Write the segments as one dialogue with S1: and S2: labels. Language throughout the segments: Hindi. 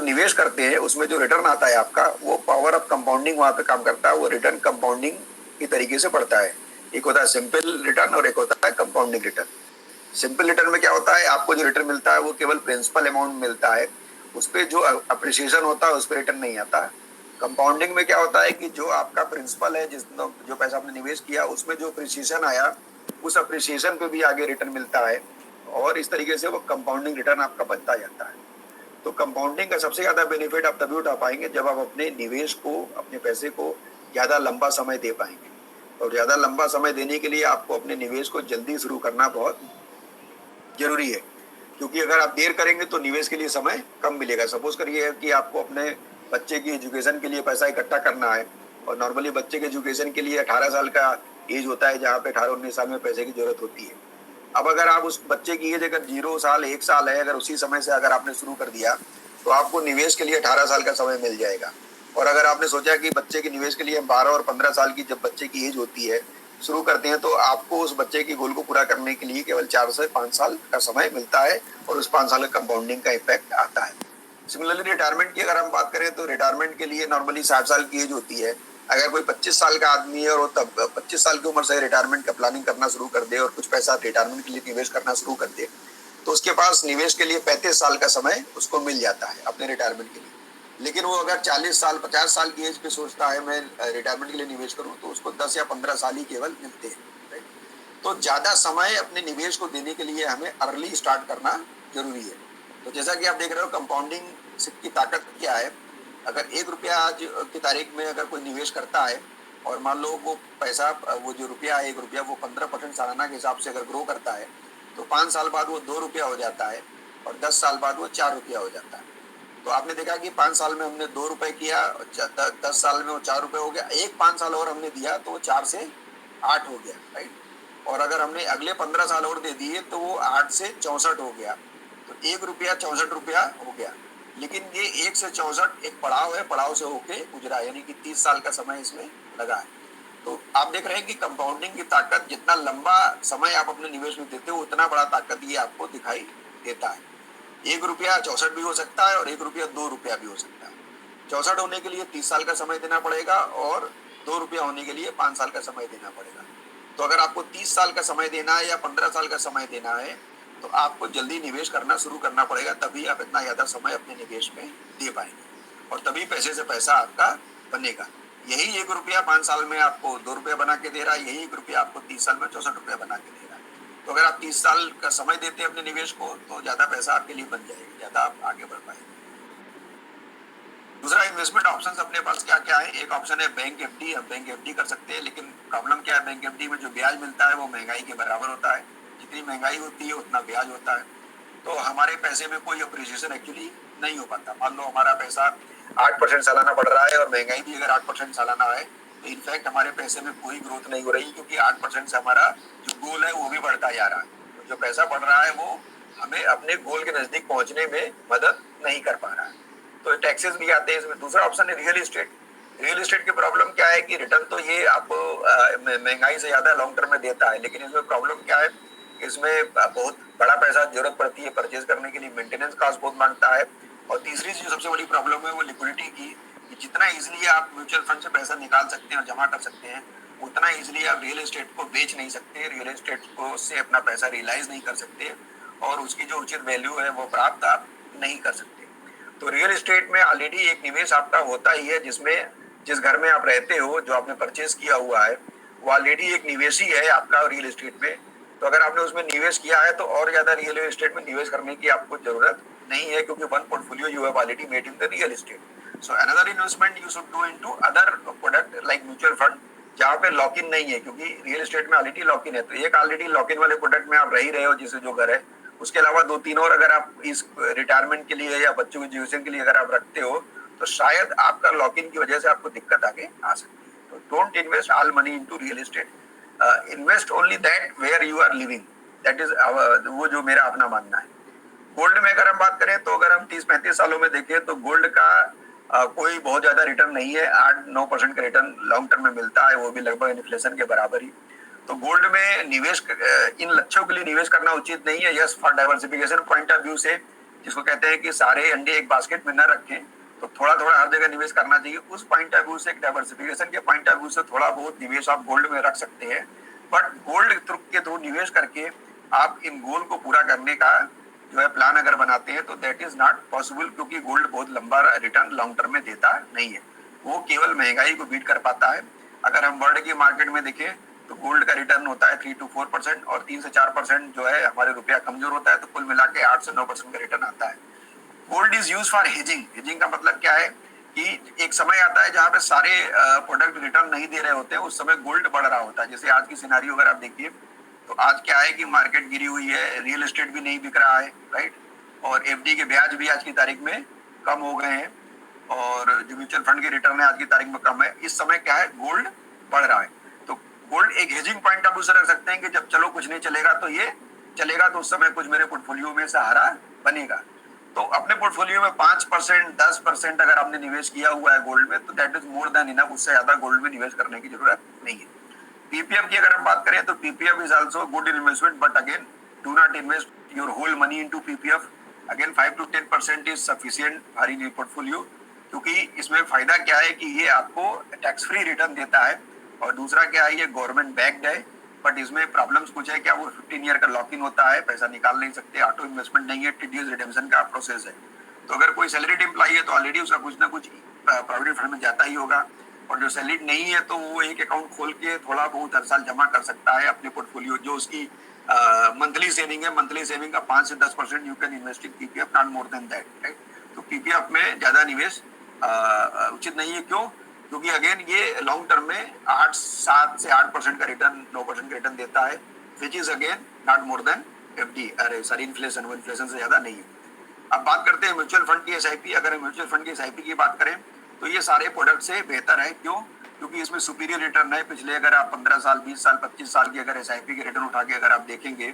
S1: जो निवेश करते हैं उसमें जो रिटर्न आता है आपका, वो पावर ऑफ कंपाउंडिंग वहां पे काम करता है। वो रिटर्न कंपाउंडिंग की तरीके से पड़ता है। एक होता है सिंपल रिटर्न और एक होता है कंपाउंडिंग रिटर्न। सिंपल रिटर्न में क्या होता है, आपको जो रिटर्न मिलता है वो केवल प्रिंसिपल अमाउंट मिलता है, उस पर जो अप्रिसिएशन होता है उस पर रिटर्न नहीं आता। कंपाउंडिंग में क्या होता है कि जो आपका प्रिंसिपल है, जिस जो पैसा आपने निवेश किया उसमें जो अप्रिसिएशन आया, उस अप्रिसिएशन पे भी आगे रिटर्न मिलता है, और इस तरीके से वो कंपाउंडिंग रिटर्न आपका बनता जाता है। तो कंपाउंडिंग का सबसे ज्यादा बेनिफिट आप तभी उठा पाएंगे जब आप अपने निवेश को, अपने पैसे को ज्यादा लंबा समय दे पाएंगे। और ज्यादा लंबा समय देने के लिए आपको अपने निवेश को जल्दी शुरू करना बहुत जरूरी है, क्योंकि अगर आप देर करेंगे तो निवेश के लिए समय कम मिलेगा। सपोज करिए कि आपको अपने बच्चे की एजुकेशन के लिए पैसा इकट्ठा करना है, और नॉर्मली बच्चे के एजुकेशन के लिए 18 साल का एज होता है, जहाँ पे 18-19 साल में पैसे की जरूरत होती है। अब अगर आप उस बच्चे की एज अगर 0 साल 1 साल है, अगर उसी समय से अगर आपने शुरू कर दिया तो आपको निवेश के लिए 18 साल का समय मिल जाएगा। और अगर आपने सोचा कि बच्चे के निवेश के लिए 12 और 15 साल की जब बच्चे की एज होती है शुरू करते हैं, तो आपको उस बच्चे की गोल को पूरा करने के लिए केवल 4 से 5 साल का समय मिलता है, और उस 5 साल का कंपाउंडिंग का इफेक्ट आता है। सिमिलरली रिटायरमेंट की अगर हम बात करें तो रिटायरमेंट के लिए नॉर्मली 60 साल की एज होती है। अगर कोई 25 साल का आदमी है और वो तब 25 साल की उम्र से रिटायरमेंट का प्लानिंग करना शुरू कर दे और कुछ पैसा रिटायरमेंट के लिए निवेश करना शुरू कर दे, तो उसके पास निवेश के लिए 35 साल का समय उसको मिल जाता है अपने रिटायरमेंट के लिए। लेकिन वो अगर 40 साल 50 साल की एज पे सोचता है मैं रिटायरमेंट के लिए निवेश करूं, तो उसको 10 या 15 साल ही केवल मिलते हैं। राइट? तो ज्यादा समय अपने निवेश को देने के लिए हमें अर्ली स्टार्ट करना जरूरी है। तो जैसा कि आप देख रहे हो कंपाउंडिंग की ताकत क्या है। अगर 1 रुपया आज की तारीख में अगर कोई निवेश करता है, और मान लो वो पैसा, वो जो रुपया है 1 रुपया, वो 15% सालाना के हिसाब से अगर ग्रो करता है, तो 5 साल बाद वो 2 रुपया हो जाता है, और 10 साल बाद वो 4 रुपया हो जाता है। तो आपने देखा कि 5 साल में हमने 2 रुपए किया, 10 साल में वो 4 रुपए हो गया, एक 5 साल और हमने दिया तो वो 4 से 8 हो गया। राइट? और अगर हमने अगले 15 साल और दे दिए तो वो 8 से 64 हो गया। तो 1 रुपया 64 रुपया हो गया। लेकिन ये 1 से 64 एक पड़ाव है, पड़ाव से होके गुजरा, यानी कि 30 साल का समय इसमें लगा है। तो आप देख रहे हैं कि कंपाउंडिंग की ताकत, जितना लंबा समय आप अपने निवेश में देते हो उतना बड़ा ताकत ये आपको दिखाई देता है। 1 रुपया 64 भी हो सकता है और 1 रुपया 2 रुपया भी हो सकता है। 64 होने के लिए 30 साल का समय देना पड़ेगा, और 2 रुपया होने के लिए 5 साल का समय देना पड़ेगा। तो अगर आपको 30 साल का समय देना है या 15 साल का समय देना है, तो आपको जल्दी निवेश करना शुरू करना पड़ेगा, तभी आप इतना ज्यादा समय अपने निवेश में दे पाएंगे, और तभी पैसे से पैसा आपका बनेगा। यही 1 रुपया 5 साल में आपको 2 रुपया बना के दे रहा है, यही 1 रुपया आपको 30 साल में 64 रुपया बना के दे रहा है। तो अगर आप 30 साल का समय देते हैं अपने निवेश को, तो ज्यादा पैसा आपके लिए बन जाएगा, ज्यादा आप आगे बढ़ पाएंगे। दूसरा, इन्वेस्टमेंट ऑप्शंस अपने पास क्या क्या है। एक ऑप्शन है बैंक एफडी। हम बैंक एफडी कर सकते हैं, लेकिन प्रॉब्लम क्या है, बैंक एफडी में जो ब्याज मिलता है वो महंगाई के बराबर होता है। जितनी महंगाई होती है उतना ब्याज होता है, तो हमारे पैसे में कोई अप्रिसिएशन एक्चुअली नहीं हो पाता। मान लो हमारा पैसा 8% सालाना बढ़ रहा है, और महंगाई भी अगर 8% सालाना है, तो इनफैक्ट हमारे पैसे में कोई ग्रोथ नहीं हो रही, क्योंकि 8% से हमारा जो गोल है वो भी बढ़ता जा रहा है। तो जो पैसा बढ़ रहा है वो हमें अपने गोल के नजदीक पहुंचने में मदद नहीं कर पा रहा है, तो टैक्सेस भी आते हैं इसमें। दूसरा ऑप्शन है रियल एस्टेट। रियल एस्टेट की प्रॉब्लम क्या है कि रिटर्न तो ये आपको महंगाई से ज्यादा लॉन्ग टर्म में देता है, लेकिन इसमें प्रॉब्लम क्या है, इसमें बहुत बड़ा पैसा जरूरत पड़ती है परचेज करने के लिए, मेंटेनेंस कॉस्ट बहुत मांगता है। और तीसरी जो सबसे बड़ी प्रॉब्लम है वो लिक्विडिटी की, कि जितना इजीली आप म्यूचुअल फंड से पैसा निकाल सकते हैं और जमा कर सकते हैं, उतना इजीली आप रियल एस्टेट को बेच नहीं सकते, रियल एस्टेट को से अपना पैसा रियलाइज नहीं कर सकते, और उसकी जो उचित वैल्यू है वो प्राप्त आप नहीं कर सकते। तो रियल एस्टेट में ऑलरेडी एक निवेश आपका होता ही है, जिसमें जिस घर में आप रहते हो, जो आपने परचेज किया हुआ है, वो ऑलरेडी एक निवेश ही है आपका रियल एस्टेट में। तो अगर आपने उसमें निवेश किया है तो और ज्यादा रियल एस्टेट में निवेश करने की आपको जरूरत नहीं है, क्योंकि one portfolio you have already made in the real estate. So another investment you should do into other product like mutual fund, जहाँ पे लॉक इन नहीं है, क्योंकि रियल एस्टेट में ऑलरेडी लॉक इन है। तो एक ऑलरेडी लॉक इन वाले प्रोडक्ट में आप रह रहे हो, जिससे जो घर है, उसके अलावा 2-3 और अगर आप इस रिटायरमेंट के लिए या बच्चों के एजुकेशन के लिए अगर आप रखते हो, तो शायद आपका लॉक इन की वजह से आपको दिक्कत आगे आ सकती है। तो don't invest all money into real estate, invest only that where you are living, that is वो जो मेरा अपना मानना है। गोल्ड में अगर हम बात करें, तो अगर हम 30-35 सालों में देखें तो गोल्ड का कोई बहुत ज्यादा रिटर्न नहीं है। 8-9% का रिटर्न लॉन्ग टर्म में मिलता है, वो भी लगभग इन्फ्लेशन के बराबर ही। तो गोल्ड में निवेश इन लक्ष्यों के लिए निवेश करना उचित नहीं है। Yes, for diversification point of view से जिसको कहते हैं कि सारे अंडे एक बास्केट में न रखें, तो थोड़ा थोड़ा हर जगह निवेश करना चाहिए। उस पॉइंट ऑफ व्यू से, एक डाइवर्सिफिकेशन के पॉइंट ऑफ व्यू से थोड़ा बहुत निवेश आप गोल्ड में रख सकते हैं, बट गोल्ड के थ्रू निवेश करके आप इन गोल को पूरा करने का जो है प्लान अगर बनाते हैं तो दैट इज नॉट पॉसिबल, क्योंकि गोल्ड बहुत लंबा रिटर्न लॉन्ग टर्म में देता नहीं है, वो केवल महंगाई को बीट कर पाता है। अगर हम वर्ल्ड की मार्केट में देखें तो गोल्ड का रिटर्न होता है 3 to 4% और 3 से 4% जो है हमारे रुपया कमजोर होता है, तो कुल मिला के 8 से 9% का रिटर्न आता है। Gold is use for hedging. Hedging का मतलब क्या है कि एक समय आता है जहां पे सारे प्रोडक्ट रिटर्न नहीं दे रहे होते हैं, उस समय गोल्ड बढ़ रहा होता है। जैसे आज की सिनारियो अगर आप देखिए तो आज क्या है कि मार्केट गिरी हुई है, रियल एस्टेट भी नहीं बिक रहा है, राइट, और एफडी के ब्याज भी आज की तारीख में कम हो गए हैं, और जो म्यूचुअल फंड के रिटर्न है आज की तारीख में कम है। इस समय क्या है, गोल्ड बढ़ रहा है, तो गोल्ड एक हेजिंग पॉइंट ऑफ व्यू से रख सकते हैं कि जब चलो कुछ नहीं चलेगा तो ये चलेगा, तो उस समय कुछ मेरे पोर्टफोलियो में सहारा बनेगा। तो अपने पोर्टफोलियो में 5%, 10% अगर आपने निवेश किया हुआ है गोल्ड में, तो that is more than enough. उससे ज्यादा गोल्ड में निवेश करने की जरूरत नहीं है। पीपीएफ की अगर हम बात करें तो PPF is also good investment, but again do not invest your whole money into PPF. Again 5 to 10% is sufficient for in portfolio, क्योंकि इसमें फायदा क्या है कि ये आपको टैक्स फ्री रिटर्न देता है, और दूसरा क्या है, ये गवर्नमेंट बैक्ड है, बट इसमें प्रॉब्लम्स कुछ है, क्या वो 15 ईयर का लॉक इन होता है, पैसा निकाल नहीं सकते, ऑटो इन्वेस्टमेंट नहीं है, टीडीएस रिडेम्पशन का प्रोसेस है। तो अगर कोई सैलरीड एम्प्लॉई है तो ऑलरेडी उसका कुछ ना कुछ प्रोविडेंट फंड में जाता ही होगा, और जो सैलरीड नहीं है तो वो एक अकाउंट खोल के थोड़ा बहुत हर साल जमा कर सकता है अपने पोर्टफोलियो, जो उसकी मंथली सेविंग है, मंथली सेविंग का 5 से 10% you can invest in PPF, not more than that, right. तो पीपीएफ में ज्यादा निवेश उचित नहीं है। क्यों? क्योंकि अगेन ये लॉन्ग टर्म में 7 से 8% का रिटर्न, 9% का रिटर्न देता है, which is again not more than FD, अरे सॉरी इन्फ्लेशन, वो इन्फ्लेशन से ज्यादा नहीं है। अब बात करते हैं म्यूचुअल फंड की एसआईपी। अगर म्यूचुअल फंड की एसआईपी की बात करें तो ये सारे प्रोडक्ट से बेहतर है। क्यों? क्योंकि इसमें सुपीरियर रिटर्न है। पिछले अगर आप 15 साल, 20 साल, 25 साल की अगर एसआईपी के रिटर्न उठा के अगर आप देखेंगे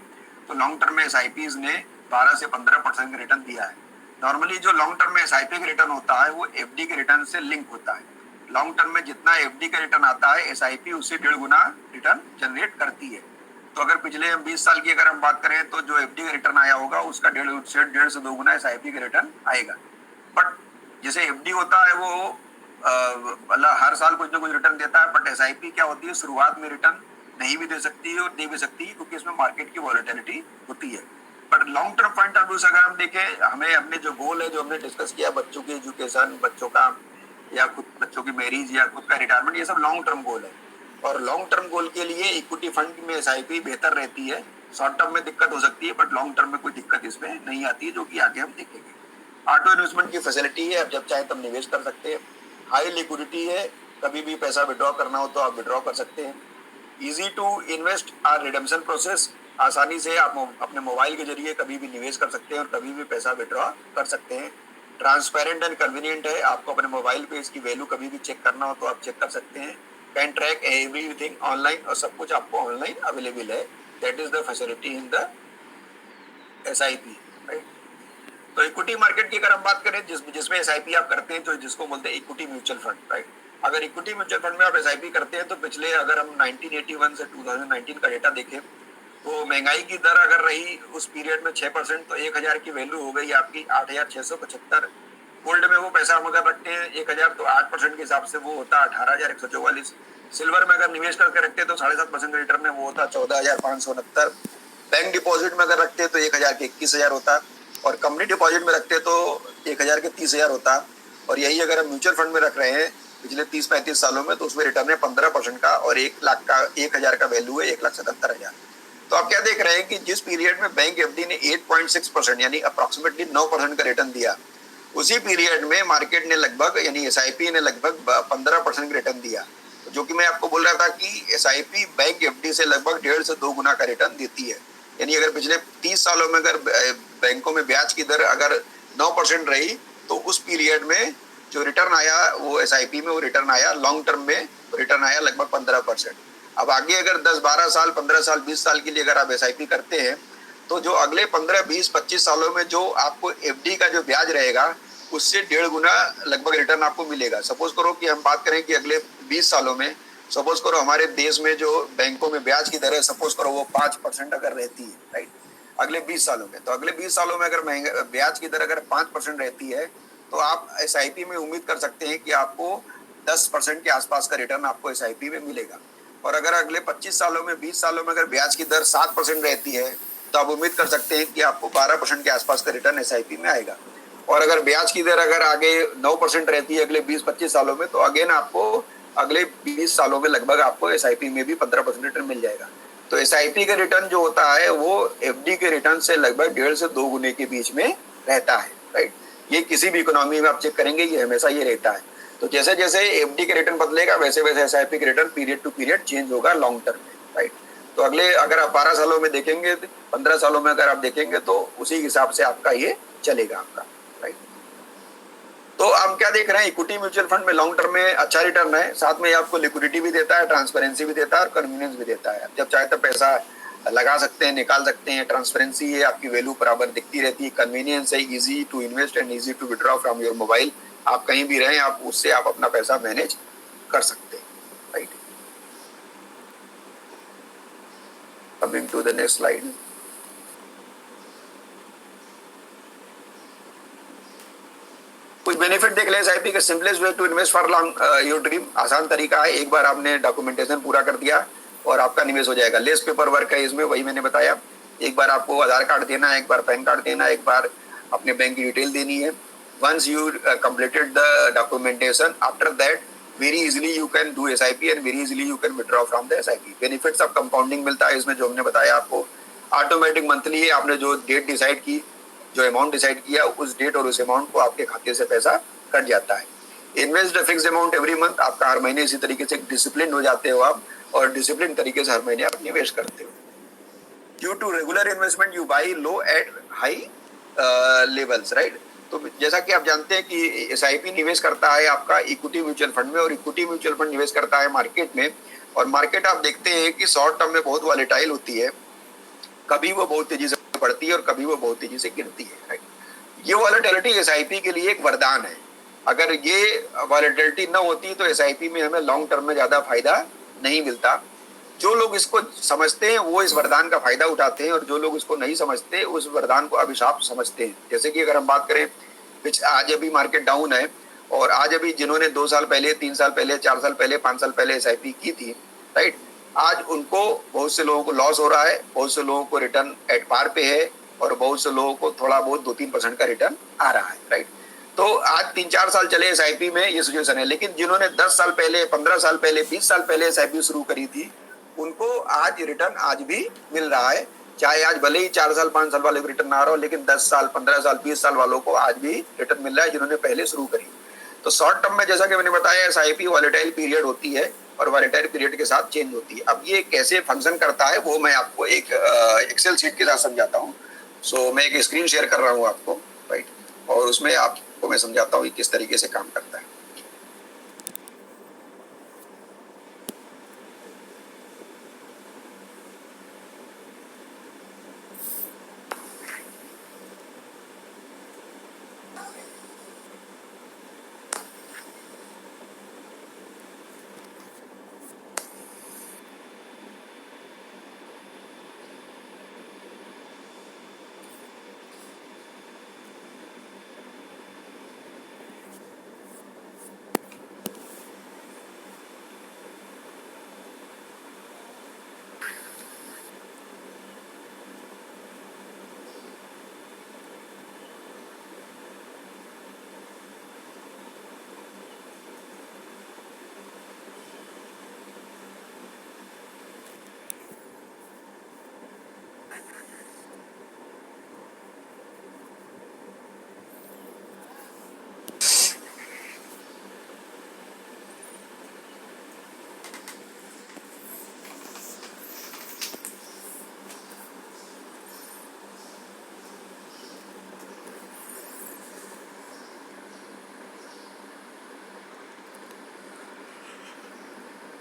S1: तो लॉन्ग टर्म में एसआईपीज ने 12 से 15% का रिटर्न दिया है। नॉर्मली जो लॉन्ग टर्म में एसआईपी का रिटर्न होता है वो एफडी के रिटर्न से लिंक होता है। लॉन्ग टर्म में जितना एफडी का रिटर्न आता है, एसआईपी उससे 1.5 गुना रिटर्न जनरेट करती है। तो अगर पिछले 20 साल की अगर हम बात करें तो जो एफडी का रिटर्न आया होगा उसका 1.5 से 2 गुना एसआईपी का रिटर्न आएगा। बट जैसे एफडी होता है वो मतलब हर साल कुछ ना कुछ रिटर्न देता है, बट एसआईपी क्या होती है, शुरुआत में रिटर्न नहीं भी दे सकती है और दे भी सकती है, क्योंकि इसमें मार्केट की वॉलेटिलिटी होती है। But long term point of view से अगर हम देखें, हमें अपने जो गोल है, जो हमने डिस्कस किया, बच्चों की एजुकेशन, बच्चों का या खुद बच्चों की मैरिज या खुद का रिटायरमेंट, ये सब लॉन्ग टर्म गोल है। और लॉन्ग टर्म गोल के लिए इक्विटी फंड में एसआईपी बेहतर रहती है। शॉर्ट टर्म में दिक्कत हो सकती है, बट लॉन्ग टर्म में कोई दिक्कत इसमें नहीं आती है, जो कि आगे हम देखेंगे। ऑटो इन्वेस्टमेंट की फैसिलिटी है, आप जब चाहे तब निवेश कर सकते हैं। हाई लिक्विडिटी है, कभी भी पैसा विड्रॉ करना हो तो आप विड्रॉ कर सकते हैं। इजी टू इन्वेस्ट और रिडेम्पशन प्रोसेस, आसानी से आप अपने मोबाइल के जरिए कभी भी निवेश कर सकते हैं और कभी भी पैसा विड्रॉ कर सकते हैं। ट्रांसपेरेंट एंड कन्वीनियंट है, आपको अपने मोबाइल पे इसकी वैल्यू कभी भी चेक करना हो तो आप चेक कर सकते हैं। कैन ट्रैक एवरीथिंग ऑनलाइन, और सब कुछ आपको ऑनलाइन अवेलेबल है। That is the facility in the SIP, right. तो इक्विटी मार्केट की अगर हम बात करें, जिसमें एसआईपी आप करते हैं, तो जिसको बोलते हैं इक्विटी म्यूचुअल फंड, राइट। अगर इक्विटी म्यूचुअल फंड में आप एसआईपी करते हैं तो पिछले अगर हम 1981 से 2019 का डेटा देखें तो महंगाई की दर अगर रही उस पीरियड में 6%, तो 1000 की वैल्यू हो गई आपकी 8675। गोल्ड में वो पैसा हम अगर रखते हैं 1000, तो 8% के हिसाब से वो होता 18144। सिल्वर में अगर निवेश करके रखते हैं तो 7.5% का रिटर्न में वो होता 14569। बैंक डिपॉजिट में अगर रखते हैं तो 1000 के 21000 होता, और कंपनी डिपॉजिट में रखते हैं तो 1000 के 30000 होता। और यही अगर हम म्यूचुअल फंड में रख रहे हैं पिछले 30-35 सालों में, तो उसमें रिटर्न है 15% का, और 1 लाख का 1000 का वैल्यू है 1,77,000। तो आप क्या देख रहे हैं कि जिस पीरियड में बैंक एफडी ने 8.6% यानी अप्रोक्सीमेटली 9% का रिटर्न दिया, उसी पीरियड में मार्केट ने लगभग यानी एसआईपी ने लगभग 15% का रिटर्न दिया। जो कि मैं आपको बोल रहा था कि एसआईपी बैंक एफडी से लगभग 1.5 से 2 गुना का रिटर्न देती है। यानी अगर पिछले 30 सालों में अगर बैंकों में ब्याज की दर अगर 9% रही, तो उस पीरियड में जो रिटर्न आया वो एसआईपी में वो रिटर्न आया, लॉन्ग टर्म में रिटर्न आया लगभग 15%। अब आगे अगर 10-12 साल, 15 साल, 20 साल के लिए अगर आप एसआईपी करते हैं, तो जो अगले 15, 20, 25 सालों में जो आपको एफडी का जो ब्याज रहेगा उससे 1.5 गुना लगभग रिटर्न आपको मिलेगा। सपोज करो कि हम बात करें कि अगले 20 सालों में, सपोज करो हमारे देश में जो बैंकों में ब्याज की दर है, सपोज करो वो 5% अगर रहती है, राइट। अगले 20 सालों में। तो अगले 20 सालों में अगर महंगा ब्याज की दर अगर 5% रहती है तो आप एसआईपी में उम्मीद कर सकते हैं कि आपको 10% के आसपास का रिटर्न आपको एसआईपी में मिलेगा। और अगर अगले 25 सालों में 20 सालों में अगर ब्याज की दर 7% रहती है तो आप उम्मीद कर सकते हैं कि आपको 12% के आसपास का रिटर्न एसआईपी में आएगा। और अगर ब्याज की दर अगर आगे 9% रहती है अगले 20-25 सालों में तो अगेन आपको अगले 20 सालों में लगभग आपको एसआईपी में भी 15% रिटर्न मिल जाएगा। तो एसआईपी का रिटर्न जो होता है वो एफडी के रिटर्न से लगभग 1.5 से 2 गुने के बीच में रहता है, राइट। ये किसी भी इकोनॉमी में आप चेक करेंगे ये हमेशा ये रहता है। तो जैसे जैसे एफडी के रिटर्न बदलेगा वैसे वैसे एसआईपी के return period to period change होगा लॉन्ग टर्म में, राइट। तो अगले अगर आप 12 सालों में देखेंगे 15 सालों में अगर आप देखेंगे तो उसी हिसाब से आपका ये चलेगा आपका, राइट। तो हम क्या देख रहे हैं, इक्विटी म्यूचुअल फंड में लॉन्ग टर्म में अच्छा रिटर्न है, साथ में आपको लिक्विडिटी भी देता है, ट्रांसपेरेंसी भी देता है और कन्वीनियंस भी देता है। जब चाहे तब पैसा लगा सकते हैं, निकाल सकते हैं, ट्रांसपेरेंसी है, आपकी वैल्यू बराबर दिखती रहती है, कन्वीनियंस है, easy to invest and easy to withdraw from your mobile. आप कहीं भी रहें आप उससे आप अपना पैसा मैनेज कर सकते हैं, right. Coming to the next slide. कुछ बेनिफिट देख ले एसआईपी का। Simplest way to invest for long your dream. आसान तरीका है, एक बार आपने डॉक्यूमेंटेशन पूरा कर दिया और आपका निवेश हो जाएगा। लेस पेपर वर्क है इसमें, वही मैंने बताया। एक बार आपको आधार कार्ड देना है, एक बार पैन कार्ड देना है, एक बार अपने बैंक की डिटेल देनी है। Once you completed the documentation after that very easily you can do SIP and very easily you can withdraw from the SIP. Benefits of compounding मिलता है इसमें, जो हमने बताया आपको। ऑटोमेटिक मंथली है, आपने जो डेट डिसाइड की, जो अमाउंट डिसाइड किया उस डेट और उस अमाउंट को आपके खाते से पैसा कट जाता है। Invest fix amount every month, आपका हर महीने इसी तरीके से डिसिप्लिन हो जाते हो आप और डिसिप्लिन तरीके से हर महीने आप निवेश करते हो। Due to regular investment you buy low at high levels, right. तो जैसा कि आप जानते हैं कि एसआईपी निवेश करता है आपका इक्विटी म्यूचुअल फंड में और इक्विटी म्यूचुअल फंड निवेश करता है मार्केट में। और मार्केट आप देखते हैं कि शॉर्ट टर्म में बहुत वॉलेटाइल होती है, कभी वो बहुत तेजी से बढ़ती है और कभी वो बहुत तेजी से गिरती है, राइट। ये वॉलेटिलिटी एसआईपी के लिए एक वरदान है। अगर ये वॉलेटिलिटी न होती तो एसआईपी में हमें लॉन्ग टर्म में ज्यादा फायदा नहीं मिलता। जो लोग इसको समझते हैं वो इस वरदान का फायदा उठाते हैं और जो लोग इसको नहीं समझते उस वरदान को अभिशाप समझते हैं। जैसे कि अगर हम बात करें, आज अभी मार्केट डाउन है और आज अभी जिन्होंने 2 साल पहले, 3 साल पहले, 4 साल पहले, 5 साल पहले एसआईपी की थी, राइट, आज उनको बहुत से लोगों को लॉस हो रहा है, बहुत से लोगों को रिटर्न एट पार पे है और बहुत से लोगों को थोड़ा बहुत 2-3% का रिटर्न आ रहा है, राइट। तो आज 3-4 साल चले एसआईपी में ये सिचुएशन है। लेकिन जिन्होंने 10 साल पहले, 15 साल पहले, 20 साल पहले एसआईपी शुरू करी थी उनको आज रिटर्न आज भी मिल रहा है। चाहे आज भले ही 4 साल 5 साल वाले को रिटर्न आ रहा हो, लेकिन 10 साल 15 साल 20 साल वालों को आज भी रिटर्न मिल रहा है जिन्होंने पहले शुरू करी। तो शॉर्ट टर्म में जैसा कि मैंने बताया एसआईपी वॉलेटाइल पीरियड होती है और वॉलेटाइल पीरियड के साथ चेंज होती है। अब ये कैसे फंक्शन करता है वो मैं आपको एक एक्सेल शीट के साथ समझाता हूँ। सो मैं एक स्क्रीन शेयर कर रहा हूँ आपको, राइट, और उसमें आपको मैं समझाता हूँ किस तरीके से काम करता है।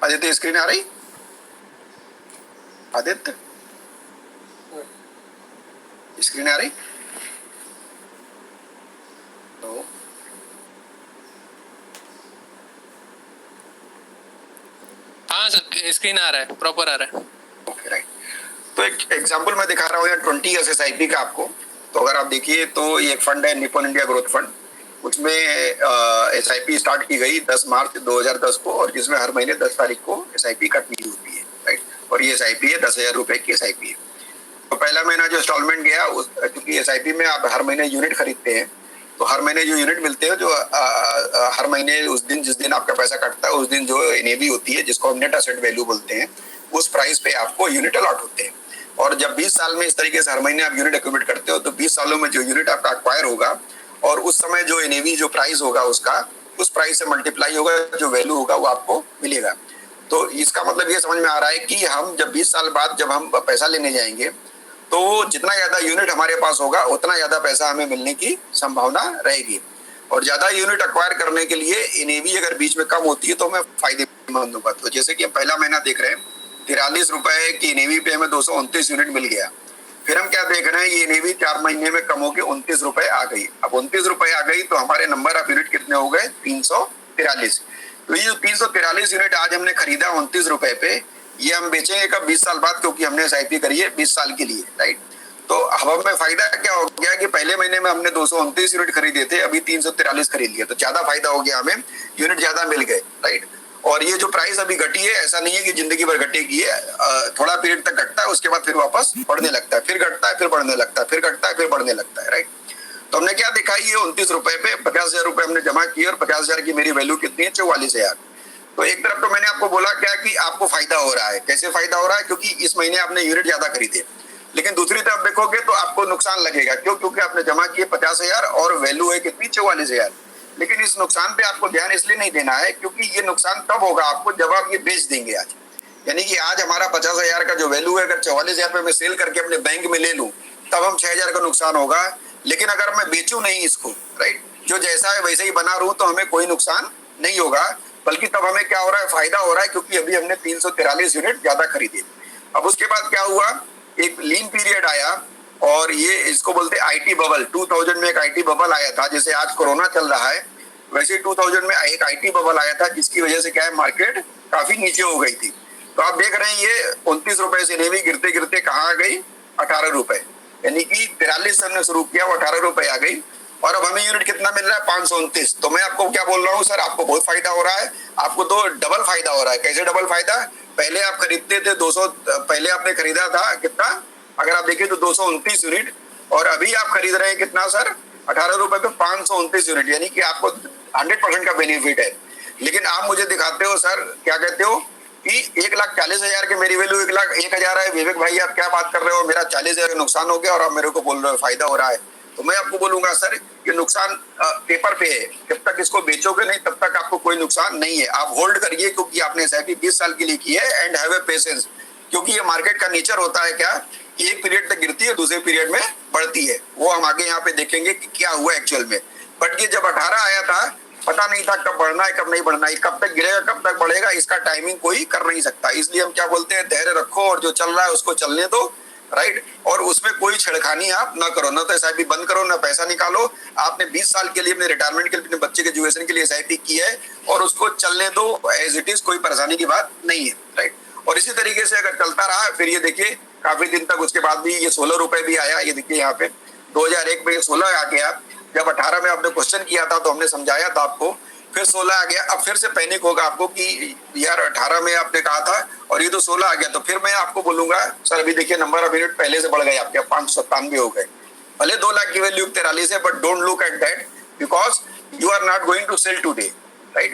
S1: आदित्य स्क्रीन आ रही? आदित्य स्क्रीन आ रही? तो
S2: हाँ सर स्क्रीन आ रहा है, प्रॉपर आ रहा है।
S1: Okay, right. तो एक एग्जांपल मैं दिखा रहा हूँ यहाँ 20 ईयर्स एसआईपी का आपको। तो अगर आप देखिए तो ये एक फंड है निप्पॉन इंडिया ग्रोथ फंड, उसमें एसआईपी स्टार्ट की गई 10 मार्च 2010 को, और जिसमें हर महीने 10 तारीख को एसआईपी कटनी होती है, राइट। और ये एसआईपी है 10,000 रुपए की एसआईपी है। तो पहला महीना जो इंस्टॉलमेंट गया, क्योंकि एसआईपी में आप हर महीने यूनिट खरीदते हैं, तो हर महीने जो यूनिट मिलते हैं, जो हर महीने उस दिन जिस दिन आपका पैसा कटता है उस दिन जो एनएवी होती है, जिसको हम नेट एसेट वैल्यू बोलते हैं, उस प्राइस पे आपको यूनिट अलॉट होते हैं। और जब 20 साल में इस तरीके से हर महीने आप यूनिट एक्यूमुलेट करते हो, तो 20 सालों में जो यूनिट आपका एक्वायर होगा और उस समय जो एनएवी जो प्राइस होगा उसका, उस प्राइस से मल्टीप्लाई होगा, जो वैल्यू होगा वो आपको मिलेगा। तो इसका मतलब ये समझ में आ रहा है कि हम जब 20 साल बाद जब हम पैसा लेने जाएंगे, तो जितना ज्यादा यूनिट हमारे पास होगा उतना ज्यादा पैसा हमें मिलने की संभावना रहेगी। और ज्यादा यूनिट एक्वायर करने के लिए एनएवी अगर बीच में कम होती है तो हमें फायदेमंद होगा। तो जैसे कि हम पहला महीना देख रहे हैं 43 रुपए की एनएवी पे हमें 229 यूनिट मिल गया। फिर हम क्या देख रहे हैं, ये एनएवी 4 महीने में कम होकर 29 रुपए आ गई। अब 29 रुपए आ गई तो हमारे नंबर ऑफ यूनिट कितने हो गए, 343। तो ये 343 यूनिट आज हमने खरीदा 29 रुपए पे, ये हम बेचेंगे कब, 20 साल बाद, क्योंकि हमने एसआईपी करी है 20 साल के लिए, राइट। तो अब हमें फायदा क्या हो गया कि पहले महीने में हमने 229 यूनिट खरीदे थे, अभी 343 खरीद लिए, तो ज्यादा फायदा हो गया, हमें यूनिट ज्यादा मिल गए, राइट। और ये जो प्राइस अभी घटी है, ऐसा नहीं है कि जिंदगी भर घटेगी है, थोड़ा पीरियड तक घटता है, उसके बाद फिर वापस बढ़ने लगता है, फिर घटता है, फिर बढ़ने लगता है, फिर घटता है, फिर बढ़ने लगता है, राइट। तो हमने क्या देखा, ये 29 रुपए पे 50,000 रुपए हमने जमा किए, और 50,000 की मेरी वैल्यू कितनी है, 44,000। तो एक तरफ तो मैंने आपको बोला क्या कि आपको फायदा हो रहा है। कैसे फायदा हो रहा है, क्योंकि इस महीने आपने यूनिट ज्यादा खरीदे। लेकिन दूसरी तरफ देखोगे तो आपको नुकसान लगेगा, क्यों, क्योंकि आपने जमा किए 50,000 और वैल्यू है कितनी, 44,000। लेकिन इस नुकसान पे आपको ध्यान इसलिए नहीं देना है क्योंकि ये नुकसान तब होगा आपको जब आप ये बेच देंगे आज। यानी कि आज हमारा 50,000 का जो वैल्यू है, अगर 44,000 पे मैं सेल करके अपने बैंक में ले लूं, तब हम 6,000 का नुकसान होगा। लेकिन अगर मैं बेचूं नहीं इसको, राइट, जो जैसा है वैसे ही बना रहूं, तो हमें कोई नुकसान नहीं होगा, बल्कि तब हमें क्या हो रहा है, फायदा हो रहा है, क्योंकि अभी हमने 343 यूनिट ज्यादा खरीदे। अब उसके बाद क्या हुआ, एक लीन पीरियड आया, और ये इसको बोलते हैं आईटी बबल। 2000 में एक आईटी बबल आया था, जैसे आज कोरोना चल रहा है वैसे 2000 में एक आईटी बबल आया था, जिसकी वजह से क्या है, मार्केट काफी नीचे हो गई थी। तो आप देख रहे हैं ये 29 रुपए से एनएवी गिरते गिरते कहाँ आ गई, 18 रुपए। यानी कि 43 से हमने शुरू किया, वो 18 रुपए आ गई, और अब हमें यूनिट कितना मिल रहा है, 529। तो मैं आपको क्या बोल रहा हूँ, सर आपको बहुत फायदा हो रहा है, आपको तो डबल फायदा हो रहा है। कैसे डबल फायदा, पहले आप खरीदते थे 200, पहले आपने खरीदा था कितना, अगर आप देखिए तो 229 यूनिट, और अभी आप खरीद रहे हैं कितना सर, 18 रुपए पे 529 यूनिट, यानी कि आपको 100% का बेनिफिट है। लेकिन आप मुझे दिखाते हो सर, क्या कहते हो कि 1,40,000 की मेरी वैल्यू 1,01,000 है, विवेक भाई आप क्या बात कर रहे हो, मेरा 40,000 का नुकसान हो गया और आप मेरे को बोल रहे हो फायदा हो रहा है। तो मैं आपको बोलूंगा सर कि नुकसान पेपर पे है, जब तक इसको बेचोगे नहीं तब तक आपको कोई नुकसान नहीं है। आप होल्ड करिए, क्योंकि आपने एसआईपी 20 साल के लिए की है, एंड हैव ए पेशेंस, क्योंकि ये मार्केट का नेचर होता है क्या कि एक पीरियड तक गिरती है, दूसरे पीरियड में बढ़ती है। वो हम आगे यहाँ पे देखेंगे कि क्या हुआ एक्चुअल में। बट ये जब 18 आया था, पता नहीं था कब बढ़ना है कब नहीं बढ़ना है, कब तक गिरेगा कब तक बढ़ेगा, इसका टाइमिंग कोई कर नहीं सकता। इसलिए हम क्या बोलते हैं, धैर्य रखो और जो चल रहा है उसको चलने दो, राइट। और उसमें कोई छेड़खानी आप ना करो, ना तो एसआईपी बंद करो, ना पैसा निकालो। आपने 20 साल के लिए अपने रिटायरमेंट के लिए, अपने बच्चे के एजुकेशन के लिए एसआईपी की है, और उसको चलने दो एज इट इज, कोई परेशानी की बात नहीं है, राइट। और इसी तरीके से अगर चलता रहा, फिर ये देखिए काफी दिन तक उसके बाद भी ये 16 रुपए भी आया। ये देखिए यहाँ पे 2001 में 16 आ गया, जब 18 में आपने क्वेश्चन किया था तो हमने समझाया था आपको, फिर 16 आ गया। अब फिर से पैनिक होगा आपको कि यार 18 में आपने कहा था और ये तो 16 आ गया। तो फिर मैं आपको बोलूंगा सर अभी देखिए नंबर ऑफ यूनिट पहले से बढ़ गए आपके, 597 हो गए। भले 2 लाख की वैल्यू 43 है, but don't look at that because you are not going to sell today, right.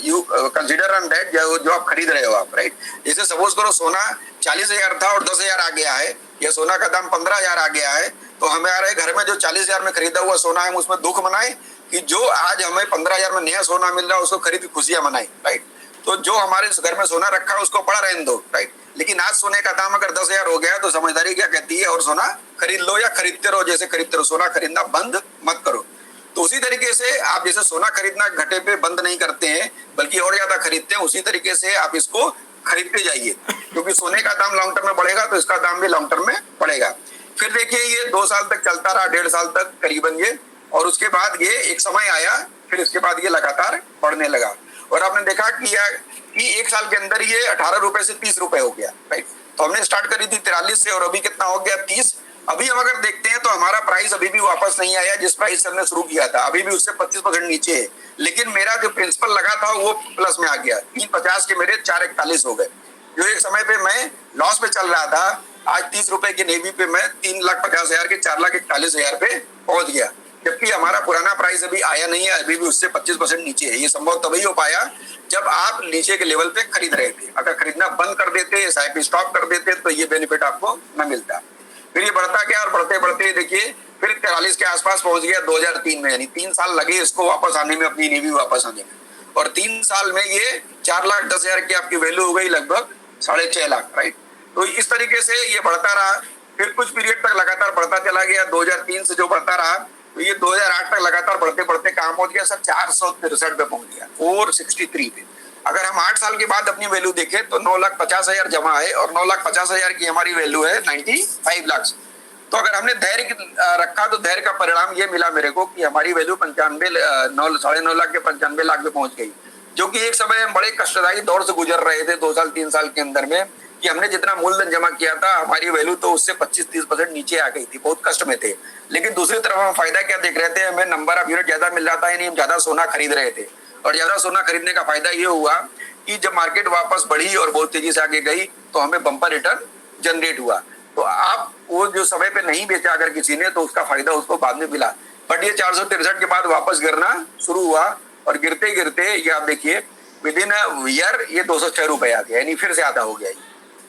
S1: You consider on that जो आप खरीद रहे हो आप, राइट। जैसे सपोज करो सोना 40,000 था और 10,000 आ गया है, या सोना का दाम 15,000 आ गया है, तो हमारे घर में जो 40,000 में खरीदा हुआ सोना है उसमें दुख मनाए कि जो आज हमें 15,000 में नया सोना मिल रहा है उसको खरीद खुशियां मनाए, राइट। तो जो हमारे घर में सोना रखा है उसको पड़ा रहने दो, राइट। लेकिन आज सोने का दाम अगर 10,000 हो गया तो समझदारी क्या कहती है, और सोना खरीद लो या खरीदते रहो जैसे खरीदते रहो, सोना खरीदना बंद मत करो। तो उसी तरीके से आप जैसे सोना खरीदना घटे पे बंद नहीं करते हैं बल्कि और ज्यादा खरीदते हैं, उसी तरीके से आप इसको खरीदते जाइए, क्योंकि सोने का दाम लॉन्ग टर्म में बढ़ेगा तो इसका दाम भी लॉन्ग टर्म में बढ़ेगा। फिर देखिए ये 2 साल तक चलता रहा, 1.5 साल तक करीबन ये, और उसके बाद ये एक समय आया, फिर इसके बाद ये लगातार बढ़ने लगा। और आपने देखा कि 1 साल के अंदर ये 18 रुपए से 30 रुपए हो गया, राइट। तो हमने स्टार्ट करी थी 43 से और अभी कितना हो गया 30। अभी हम अगर देखते हैं तो हमारा प्राइस अभी भी वापस नहीं आया जिस प्राइस से हमने शुरू किया था, अभी भी उससे 25% नीचे है। लेकिन मेरा जो प्रिंसिपल लगा था वो प्लस में आ गया, 350 के मेरे 441 हो गए। जो एक समय पे मैं लॉस पे चल रहा था, आज 30 रुपए की नेवी पे मैं 3,50,000 के 4,41,000 पे पहुंच गया, जबकि हमारा पुराना प्राइस अभी आया नहीं है, अभी भी उससे 25% नीचे है। ये संभव तभी हो पाया जब आप नीचे के लेवल पे खरीद रहे थे। अगर खरीदना बंद कर देते, एसआईपी स्टॉप कर देते तो ये बेनिफिट आपको न मिलता। फिर ये बढ़ता गया और बढ़ते बढ़ते देखिए फिर 43 के आसपास पहुंच गया 2003 में, यानी 3 साल लगे इसको वापस आने में, अपनी नेवी वापस आने में। और 3 साल में ये 4,10,000 की आपकी वैल्यू हो गई लगभग 6.5 लाख, राइट। तो इस तरीके से ये बढ़ता रहा, फिर कुछ पीरियड तक लगातार बढ़ता चला गया। 2003 से जो बढ़ता रहा तो ये 2008 तक लगातार बढ़ते बढ़ते कहां पहुंच गया सर, 463 पे पहुंच गया, 463 पे। अगर हम 8 साल के बाद अपनी वैल्यू देखें तो 9,50,000 जमा है और 9,50,000 की हमारी वैल्यू है 95 लाख। तो अगर हमने धैर्य रखा तो धैर्य का परिणाम ये मिला मेरे को कि हमारी वैल्यू 9.5 लाख के 95 लाख पे पहुंच गई, जो कि एक समय हम बड़े कष्टदायी दौर से गुजर रहे थे 2 साल 3 साल के अंदर में, कि हमने जितना मूलधन जमा किया था हमारी वैल्यू तो उससे 25-30% नीचे आ गई थी, बहुत कष्ट में थे। लेकिन दूसरी तरफ हम फायदा क्या देख रहे थे, हमें नंबर ऑफ यूनिट ज्यादा मिल रहा था, यानी हम ज्यादा सोना खरीद रहे थे। और ज्यादा सोना खरीदने का फायदा ये हुआ कि जब मार्केट वापस बढ़ी और बहुत तेजी से आगे गई तो हमें बम्पर रिटर्न जनरेट हुआ। तो आप वो जो समय पे नहीं बेचा अगर किसी ने तो उसका फायदा उसको बाद में मिला। बट ये 463 के बाद वापस गिरना शुरू हुआ और गिरते गिरते ये आप देखिए विद इन ईयर ये 206 रुपए आ गया, यानी फिर से आधा हो गया।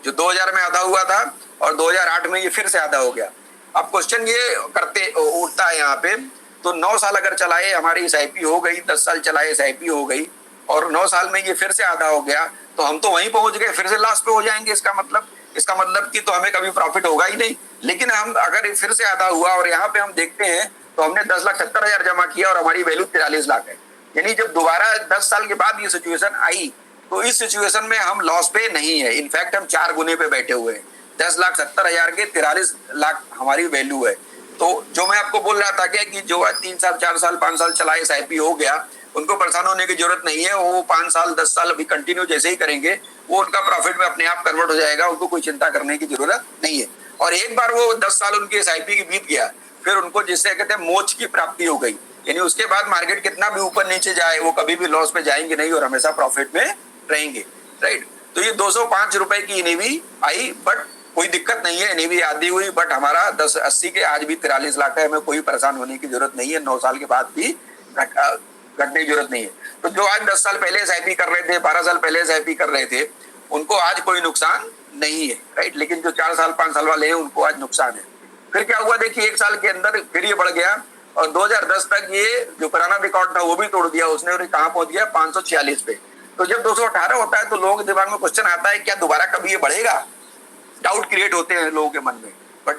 S1: जो 2000 में आधा हुआ था और 2008 में ये फिर से आधा हो गया। अब क्वेश्चन ये करते उठता है यहाँ पे, तो 9 साल अगर चलाए हमारी एसआईपी हो गई, 10 साल चलाए एसआईपी हो गई और 9 साल में ये फिर से आधा हो गया, तो हम तो वहीं पहुंच गए, फिर से लास्ट पे हो जाएंगे। इसका मतलब कि तो हमें कभी प्रॉफिट होगा ही नहीं। लेकिन हम अगर फिर से आधा हुआ और यहाँ पे हम देखते हैं तो हमने 10,70,000 जमा किया और हमारी वैल्यू 43 लाख है। यानी जब दोबारा 10 साल के बाद ये सिचुएशन आई तो इस सिचुएशन में हम लॉस पे नहीं है, इनफैक्ट हम 4 गुने पे बैठे हुए हैं। 10,70,000 के 43 लाख हमारी वैल्यू है। तो जो मैं आपको बोल रहा था कि जो आज 3 साल 4 साल 5 साल चला एसआईपी हो गया, उनको परेशान होने की जरूरत नहीं है। वो 5 साल 10 साल अभी कंटिन्यू जैसे ही करेंगे वो उनका प्रॉफिट में अपने आप कन्वर्ट हो जाएगा, उनको कोई चिंता करने की जरूरत नहीं है। और एक बार वो 10 साल उनकी एसआईपी की बीत गया फिर उनको जिससे कहते हैं मोक्ष की प्राप्ति हो गई, यानी उसके बाद मार्केट कितना भी ऊपर नीचे जाए वो कभी भी लॉस में जाएंगे नहीं और हमेशा प्रॉफिट में रहेंगे, राइट। तो ये 205 रुपए की एनएवी आई, बट कोई दिक्कत नहीं है, एनएवी आधी हुई बट हमारा 1080 के आज भी 43 लाख है, हमें कोई परेशान होने की जरूरत नहीं है। 9 साल के बाद भी घटने की जरूरत नहीं है। तो जो आज 10 साल पहले एसआईपी कर रहे थे, 12 साल पहले एसआईपी कर रहे थे, उनको आज कोई नुकसान नहीं है, राइट। लेकिन जो 4 साल 5 साल वाले हैं उनको आज नुकसान है। फिर क्या हुआ देखिए, 1 साल के अंदर फिर ये बढ़ गया और 2010 तक ये जो पुराना रिकॉर्ड था वो भी तोड़ दिया उसने और कहां पहुंच गया 546 पे। तो जब 218 होता है तो लोगों के दिमाग में क्वेश्चन आता है क्या दोबारा कभी ये बढ़ेगा, डाउट क्रिएट होते हैं लोगों के मन में। बट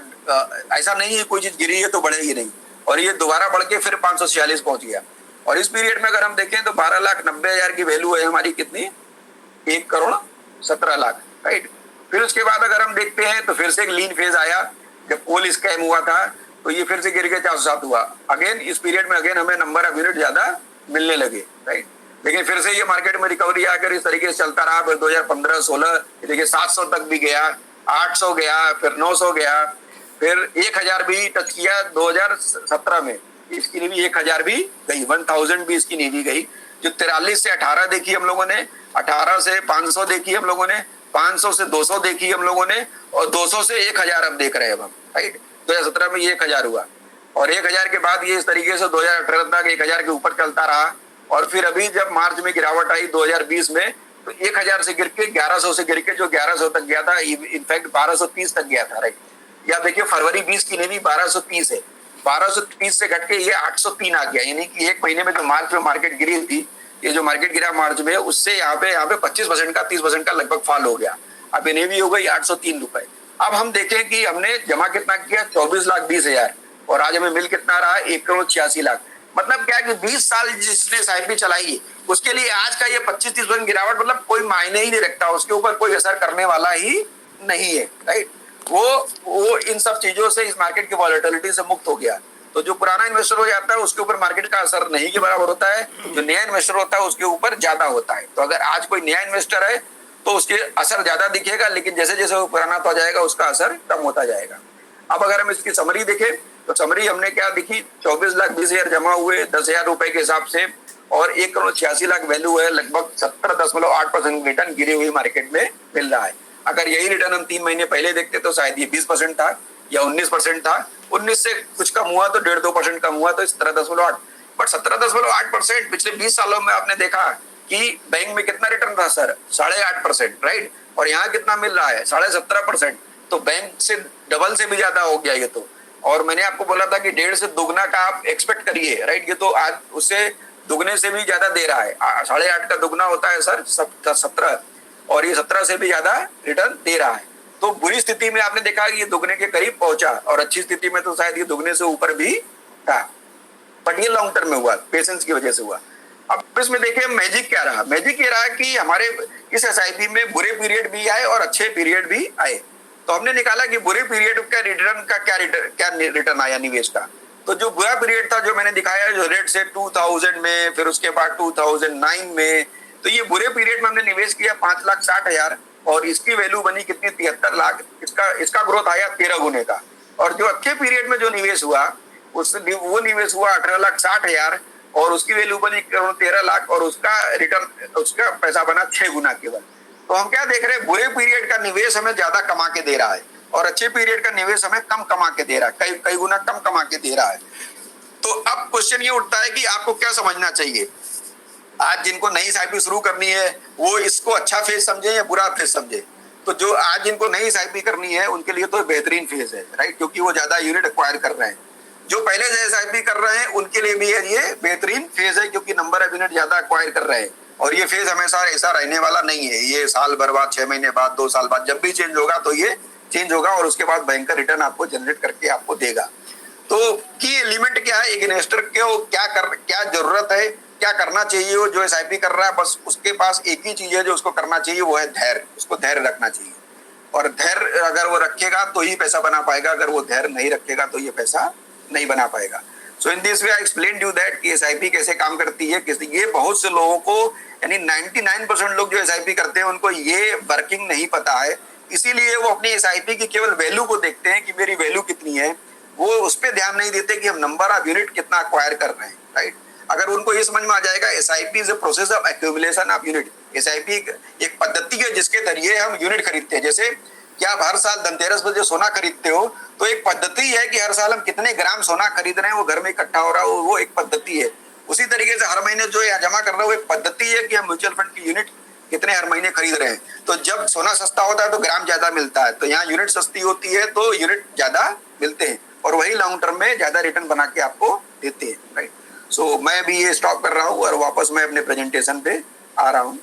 S1: ऐसा नहीं है, कोई चीज गिरी है तो बढ़ेगी नहीं, और ये दोबारा बढ़ के फिर 546 पहुंच गया। और इस पीरियड में अगर हम देखें तो 12,90,000 की वैल्यू है हमारी, कितनी, 1,17,00,000, राइट। फिर उसके बाद अगर हम देखते हैं तो फिर से एक लीन फेज आया, जब कोल स्कैम हुआ था तो ये फिर से गिर के 407 हुआ। अगेन इस पीरियड में अगेन हमें नंबर ऑफ यूनिट ज्यादा मिलने लगे, राइट। लेकिन फिर से ये मार्केट में रिकवरी आकर इस तरीके से चलता रहा। फिर 2015-16 देखिए 700 तक भी गया, 800 गया, फिर 900 गया, फिर 1,000 भी टच किया 2017 में, इसकी नेवी 1,000 भी गई, 1,000 भी इसकी नेवी गई। जो 43 से 18 देखी हम लोगों ने, 18 से 500 देखी हम लोगों ने, 500 से 200 देखी हम लोगों ने, और 200 से 1,000 अब देख रहे हैं हम, राइट। 2017 में ये 1,000 हुआ और 1,000 के बाद ये इस तरीके से 2018 तक 1,000 के ऊपर चलता रहा। और फिर अभी जब मार्च में गिरावट आई 2020 में तो 1,000 से गिर के 1,100 से गिर के जो 1,100 तक गया था, इनफैक्ट 1,230 तक गया था, राइट। या देखिए फरवरी 20 की नेवी 1,230 है, 1,230 से घट के ये 803 आ गया। यानी कि एक महीने में जो मार्च में मार्केट गिरी थी, ये जो मार्केट गिरा मार्च में, उससे यहाँ पे 25% का 30% का लगभग फॉल हो गया। अब नेवी हो गई 803 रुपए। अब हम देखें कि हमने जमा कितना किया, 24,20,000, और आज हमें मिल कितना रहा, 1,86,00,000। मतलब क्या है कि 20 साल जिसने एसआईपी चलाई उसके लिए आज का ये 25-30% गिरावट मतलब कोई मायने ही नहीं रखता, उसके ऊपर कोई असर करने वाला ही नहीं है, राइट। वो इन सब चीजों से, इस मार्केट की वॉलेटिलिटी से मुक्त हो गया। तो जो पुराना इन्वेस्टर हो जाता है उसके ऊपर मार्केट का असर नहीं के बराबर होता है, जो नया इन्वेस्टर होता है उसके ऊपर ज्यादा होता है। तो अगर आज कोई नया इन्वेस्टर है तो उसके असर ज्यादा दिखेगा, लेकिन जैसे जैसे वो पुराना हो जाएगा उसका असर कम होता जाएगा। अब अगर हम इसकी समरी देखें तो समरी हमने क्या दिखी, 24,20,000 जमा हुए 10,000 रुपए के हिसाब से, और 1,86,00,000 वैल्यू है, लगभग 17.8% रिटर्न गिरी हुई मार्केट में मिल रहा है। अगर यही रिटर्न हम 3 महीने पहले देखते तो शायद ये 20% था या 19% था। 19 से कुछ कम हुआ तो 1.5-2% कम हुआ तो 17.8, बट 17.8% पिछले 20 सालों में आपने देखा कि बैंक में कितना रिटर्न था सर, 8.5%, राइट। और यहाँ कितना मिल रहा है, 17.5%। तो बैंक से डबल से भी ज्यादा हो गया ये तो। और मैंने आपको बोला था कि 1.5 से दुगना का आप एक्सपेक्ट करिए, राइट। ये तो आज उससे दुगने से भी ज्यादा दे रहा है। 8.5 का दुगना होता है सर 17, और ये 17 से भी ज्यादा रिटर्न दे रहा है। तो बुरी स्थिति में आपने देखा कि ये दुगने के करीब पहुंचा, और अच्छी स्थिति में तो शायद ये दुगने से ऊपर भी था। बट ये लॉन्ग टर्म में हुआ, पेशेंस की वजह से हुआ। अब इसमें देखिए मैजिक क्या रहा, मैजिक ये रहा कि हमारे इस एसआईपी में बुरे पीरियड भी आए और अच्छे पीरियड भी आए। तो हमने निकाला कि बुरे पीरियड का रिटर्न का क्या रिटर्न आया निवेश का। तो जो बुरा पीरियड था जो मैंने दिखाया, जो रेट से 2000 में, फिर उसके बाद 2009 में, तो ये बुरे पीरियड में हमने निवेश किया 5,60,000, और इसकी वैल्यू बनी कितनी, 73 लाख। इसका ग्रोथ आया 13 गुने का। और जो अच्छे पीरियड में जो निवेश हुआ वो निवेश हुआ 18,60,000, और उसकी वैल्यू बनी 13 लाख, और उसका रिटर्न, उसका पैसा बना 6 गुना केवल। तो हम क्या देख रहे हैं, बुरे पीरियड का निवेश हमें ज्यादा कमा के दे रहा है, और अच्छे पीरियड का निवेश हमें कम कमा के दे रहा है, कई गुना कम कमा के दे रहा है। तो अब क्वेश्चन ये उठता है कि आपको क्या समझना चाहिए। आज जिनको नई एसआईपी शुरू करनी है वो इसको अच्छा फेज समझे या बुरा फेज समझे। तो जो आज जिनको नई एसआईपी करनी है उनके लिए तो बेहतरीन फेज है, राइट, क्योंकि वो ज्यादा यूनिट एक्वायर कर रहे हैं। जो पहले से एसआईपी कर रहे हैं उनके लिए भी ये बेहतरीन फेज है, क्योंकि नंबर ऑफ यूनिट ज्यादा एक्वायर कर रहे हैं। और ये फेज हमेशा ऐसा रहने वाला नहीं है, ये साल भर बाद, 6 महीने बाद, 2 साल बाद, जब भी चेंज होगा तो ये चेंज होगा, और उसके बाद बैंक का रिटर्न आपको जनरेट करके आपको देगा। तो की एलिमेंट क्या है, एक इन्वेस्टर को क्या जरूरत है, क्या करना चाहिए। वो जो एसआईपी कर रहा है बस उसके पास एक ही चीज है जो उसको करना चाहिए, वो है धैर्य। उसको धैर्य रखना चाहिए, और धैर्य अगर वो रखेगा तो ही पैसा बना पाएगा, अगर वो धैर्य नहीं रखेगा तो ये पैसा नहीं बना पाएगा। So in this way I explain you that कि एसआईपी कैसे काम करती है। ये बहुत से लोगों को, यानी 99% लोग जो एसआईपी करते हैं उनको ये वर्किंग नहीं पता है, इसीलिए वो अपनी एसआईपी की केवल वैल्यू को देखते हैं कि मेरी वैल्यू कितनी है। वो उस पर ध्यान नहीं देते कि हम नंबर ऑफ यूनिट कितना अक्वायर कर रहे हैं, राइट। अगर उनको ये समझ में आ जाएगा SIP is a process of accumulation of unit. SIP एक पद्धति है जिसके जरिए हम यूनिट खरीदते हैं। जैसे क्या आप हर साल धनतेरस पर जो सोना खरीदते हो, तो एक पद्धति है कि हर साल हम कितने ग्राम सोना खरीद रहे हैं, वो घर में इकट्ठा हो रहा है, वो एक पद्धति है। उसी तरीके से हर महीने जो यहाँ जमा कर रहे हो, एक पद्धति है कि हम म्यूचुअल फंड की यूनिट कितने हर महीने खरीद रहे हैं। तो जब सोना सस्ता होता है तो ग्राम ज्यादा मिलता है, तो यहाँ यूनिट सस्ती होती है तो यूनिट ज्यादा मिलते हैं, और वही लॉन्ग टर्म में ज्यादा रिटर्न बना के आपको देते हैं, राइट। सो मैं अभी ये स्टॉप कर रहा हूँ और वापस मैं अपने प्रेजेंटेशन पे आ रहा हूँ।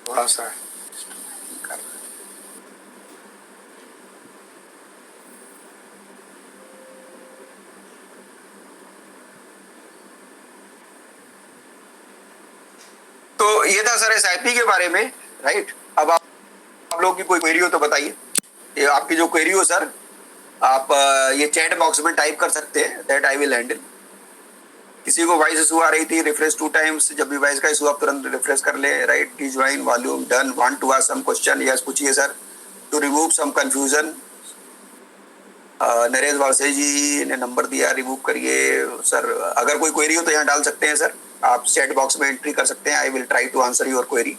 S1: थोड़ा सा कर तो ये था सर एसआईपी के बारे में, राइट। अब आप लोगों की कोई क्वेरी हो तो बताइए। ये आपकी जो क्वेरी हो सर, आप ये चैट बॉक्स में टाइप कर सकते हैं, दैट आई विल हैंडल। किसी को वॉइस इशू आ रही थी, रिफ्रेश 2 टाइम्स, जब भी वॉइस का इशू आप तुरंत रिफ्रेश कर ले, right. Join volume done, want to ask some question, yes पूछिए sir. To remove some confusion, Naresh Warse ji ने नंबर दिया, रिमूव करिए सर। अगर कोई क्वेरी हो तो यहाँ डाल सकते हैं सर, आप चैट बॉक्स में एंट्री कर सकते हैं। I will try to answer your query.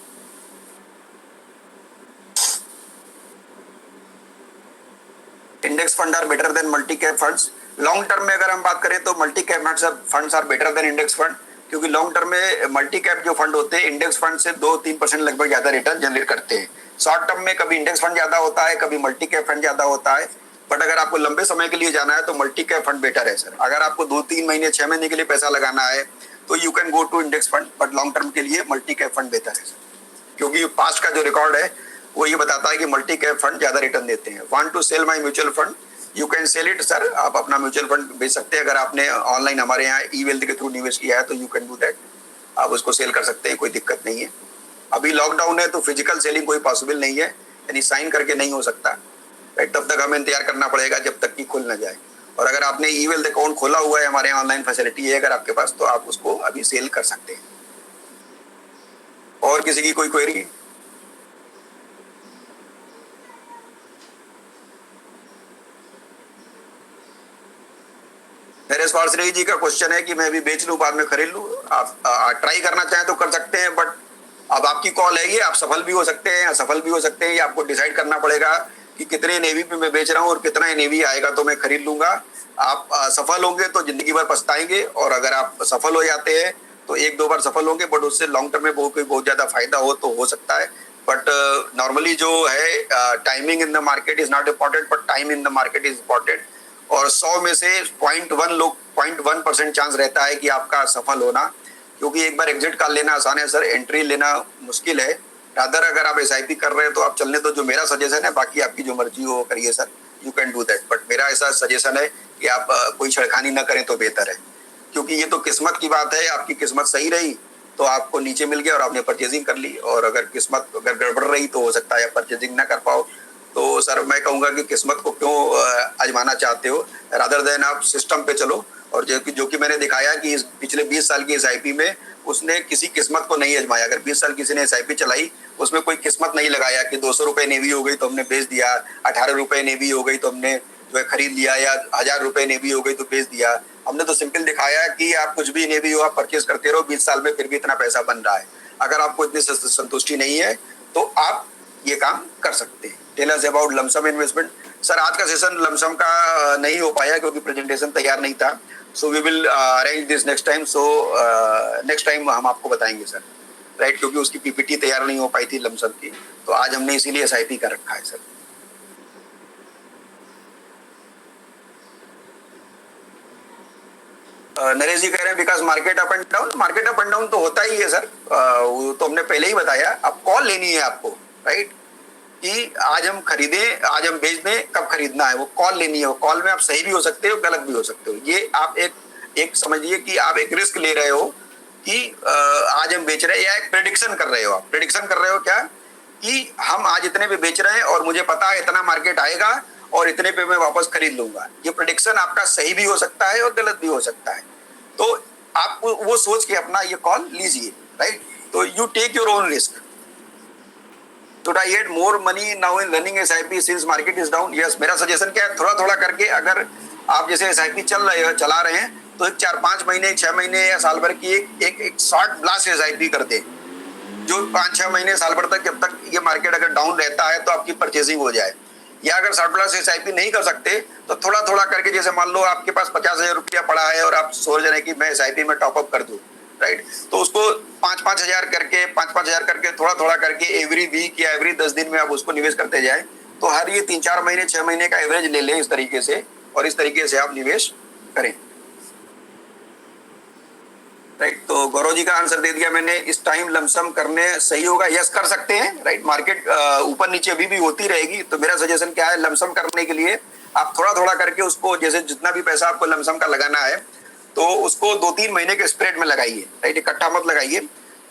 S1: Index fund are better than multi cap funds. Long term में अगर हम बात करें तो multi cap funds are better than index fund, क्योंकि लॉन्ग टर्म में मल्टी कैप जो फंड होते हैं इंडेक्स फंड से 2-3% लगभग ज्यादा रिटर्न जनरेट करते हैं। शॉर्ट टर्म में कभी इंडेक्स फंड ज्यादा होता है, कभी मल्टी कैप फंड ज्यादा होता है, बट अगर आपको लंबे समय के लिए जाना है तो मल्टी कैप फंड बेटर है सर। अगर आपको 2-3 महीने 6 महीने के लिए पैसा लगाना है तो you can go to index fund, but long term के लिए मल्टी कैप फंड बेहतर है सर, क्योंकि पास्ट का जो रिकॉर्ड है वो ये बताता है कि मल्टी कैप फंड ज्यादा रिटर्न देते हैं। Want to sell my mutual fund, you can sell it sir, आप अपना म्यूचुअल फंड बेच सकते हैं। अगर आपने ऑनलाइन हमारे यहाँ ई वेल्थ के थ्रू निवेश किया है तो यू कैन डू दैट, आप उसको सेल कर सकते हैं, कोई दिक्कत नहीं है। अभी लॉकडाउन है तो फिजिकल सेलिंग कोई पॉसिबल नहीं है, यानी साइन करके नहीं हो सकता, राइट। तब तक हमें इंतजार करना पड़ेगा जब तक कि खुल ना जाए। और अगर आपने ई वेल्थ अकाउंट खोला हुआ है, हमारे यहाँ ऑनलाइन फैसिलिटी है अगर आपके पास, तो आप उसको अभी सेल कर सकते हैं। और किसी की कोई क्वेरी? नरेश पारसरे जी का क्वेश्चन है कि मैं अभी बेच लूं बाद में खरीद लूं। आप ट्राई करना चाहें तो कर सकते हैं, बट अब आपकी कॉल है, ये आप सफल भी हो सकते हैं, असफल भी हो सकते हैं। ये आपको डिसाइड करना पड़ेगा कि कितने नेवी पे मैं बेच रहा हूँ और कितना नेवी आएगा तो मैं खरीद लूंगा। आप सफल होंगे तो जिंदगी भर पछताएंगे, और अगर आप सफल हो जाते हैं तो एक दो बार सफल होंगे, बट उससे लॉन्ग टर्म में बहुत ज्यादा फायदा हो तो हो सकता है। बट नॉर्मली जो है, timing in the market is not important, but time in the market is important. और 100 में से 0.1% चांस रहता है कि आपका सफल होना, क्योंकि एक बार एग्जिट कर लेना आसान है सर, एंट्री लेना मुश्किल है। रादर अगर आप एसआईपी कर रहे हैं तो आप चलने दो, जो मेरा सजेशन है, बाकी आपकी जो मर्जी हो करिए sir, you can do that. But मेरा ऐसा सजेशन है कि आप कोई छेड़खानी ना करें तो बेहतर है, क्योंकि ये तो किस्मत की बात है। आपकी किस्मत सही रही तो आपको नीचे मिल गया और आपने परचेजिंग कर ली, और अगर किस्मत अगर गड़बड़ रही तो हो सकता है परचेजिंग ना कर पाओ। तो सर मैं कहूँगा कि किस्मत को क्यों आजमाना चाहते हो, रादर देन आप सिस्टम पे चलो। और जो कि मैंने दिखाया कि इस पिछले 20 साल की एसआईपी में उसने किसी किस्मत को नहीं आजमाया। अगर 20 साल किसी ने एसआईपी चलाई, उसमें कोई किस्मत नहीं लगाया कि 200 रुपए नेवी हो गई तो हमने बेच दिया, 18 रुपए नेवी हो गई तो हमने जो है खरीद लिया, या 1000 रुपए नेवी हो गई तो बेच दिया। हमने तो सिंपल दिखाया कि आप कुछ भी नेवी हो आप परचेज करते रहो, 20 साल में फिर भी इतना पैसा बन रहा है। अगर आपको इतनी संतुष्टि नहीं है तो आप ये काम कर सकते हैं। Tell us about lump sum investment. Sir आज का सेशन लमसम का नहीं हो पाया क्योंकि प्रेजेंटेशन तैयार नहीं था, so we will arrange this next time. So next time हम आपको बताएंगे सर, राइट, क्योंकि उसकी पीपीटी तैयार नहीं हो पाई थी लमसम की, तो आज हमने इसीलिए एसआईपी कर रखा है सर। नरेश जी कह रहे हैं because market up and down. Market up and down तो होता ही है सर, वो तो हमने पहले ही बताया। अब कॉल लेनी है आपको, राइट, कि आज हम खरीदें, आज हम बेच दें, कब खरीदना है, वो कॉल लेनी है। वो कॉल में आप सही भी हो सकते हो, गलत भी हो सकते हो। ये आप एक समझिए कि आप एक रिस्क ले रहे हो कि आज हम बेच रहे हैं, या एक प्रेडिक्शन कर रहे हो। आप प्रेडिक्शन कर रहे हो क्या, कि हम आज इतने पे बेच रहे हैं और मुझे पता है इतना मार्केट आएगा और इतने पे मैं वापस खरीद लूंगा। ये प्रेडिक्शन आपका सही भी हो सकता है और गलत भी हो सकता है, तो आप वो सोच के अपना ये कॉल लीजिए, राइट। तो you take your own risk. Should I add more money now in running SIP since market is down? Yes, मेरा सजेशन क्या है, थोड़ा थोड़ा करके अगर आप जैसे SIP चला रहे हैं तो एक 4-5 महीने 6 महीने या साल भर की एक शॉर्ट ब्लास्ट SIP कर दे, जो 5-6 महीने साल भर तक, जब तक ये मार्केट अगर डाउन रहता है तो आपकी परचेजिंग हो जाए। या अगर शॉर्ट ब्लास्ट SIP नहीं कर सकते तो थोड़ा थोड़ा करके, जैसे मान लो आपके पास 50,000 रुपया पड़ा है और आप सोच रहे हैं कि मैं SIP में टॉपअप कर दूं, राइट, तो उसको 5-5 हजार करके 5-5 हजार करके थोड़ा थोड़ा करके एवरी वीक या एवरी 10 दिन में आप उसको निवेश करते जाएं, तो हर ये 3-4 महीने 6 महीने का एवरेज ले लें इस तरीके से, और इस तरीके से आप निवेश करें, राइट। तो गौरव जी का आंसर दे दिया मैंने। इस टाइम लमसम करने सही होगा? यस, कर सकते हैं, राइट। मार्केट ऊपर नीचे अभी भी होती रहेगी, तो मेरा सजेशन क्या है, लमसम करने के लिए आप थोड़ा थोड़ा करके उसको, जैसे जितना भी पैसा आपको लमसम का लगाना है तो उसको 2-3 महीने के स्प्रेड में लगाइए, राइट, इकट्ठा मत लगाइए।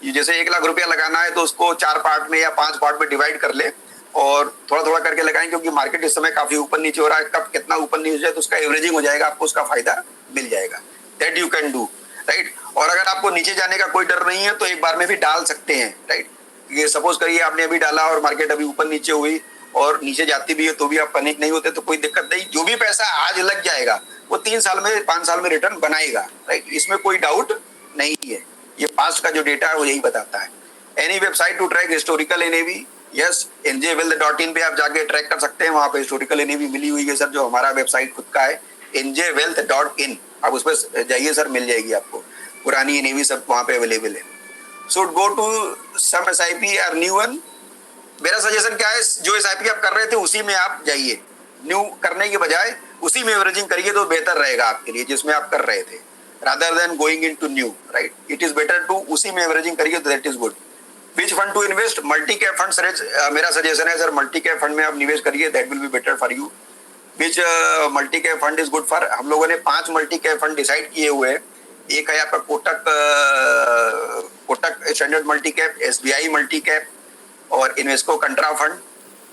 S1: जैसे 1 लाख रुपया लगाना है तो उसको 4 पार्ट में या 5 पार्ट में डिवाइड कर ले और थोड़ा थोड़ा करके लगाएं, क्योंकि मार्केट इस समय काफी ऊपर नीचे हो रहा है। कब कितना ऊपर नीचे हो जाए तो उसका एवरेजिंग हो जाएगा, आपको उसका फायदा मिल जाएगा। That you can do, right. और अगर आपको नीचे जाने का कोई डर नहीं है तो एक बार में भी डाल सकते हैं, राइट। ये सपोज करिए आपने अभी डाला और मार्केट अभी ऊपर नीचे हुई और नीचे जाती भी है तो भी आप पैनिक नहीं होते, तो कोई दिक्कत नहीं। जो भी पैसा आज लग जाएगा वो 3 साल में 5 साल में रिटर्न बनाएगा, राइट, इसमें कोई डाउट नहीं है। ये पास्ट का जो डेटा है वो यही बताता है। Any website to track historical NAV? Yes, njwealth.in पे आप जाके ट्रैक कर सकते हैं, वहां पे हिस्टोरिकल एनएवी मिली हुई है सर, जो हमारा वेबसाइट खुद का है njwealth.in, आप उस पर जाइए सर, मिल जाएगी आपको पुरानी एनएवी सब वहां पे अवेलेबल है। Should go to some SIP और न्यू वन? मेरा सजेशन क्या है, जो एसआईपी आप कर रहे थे उसी में आप जाइए, न्यू करने के बजाय उसी में एवरेजिंग करिए तो बेहतर रहेगा आपके लिए, जिसमें आप कर रहे थे, rather than going into new, right. It is better to उसी में एवरेजिंग करिए तो that is good. Which fund to invest? Multi cap fund sir, मेरा सजेशन है सर, मल्टी कैप फंड में आप निवेश करिए, that will be better for you. Which multi cap fund is good for, हम लोगों ने 5 मल्टी कैप फंड डिसाइड किए हुए हैं। एक है आपका Kotak standard multi cap, SBI multi cap और Invesco contra fund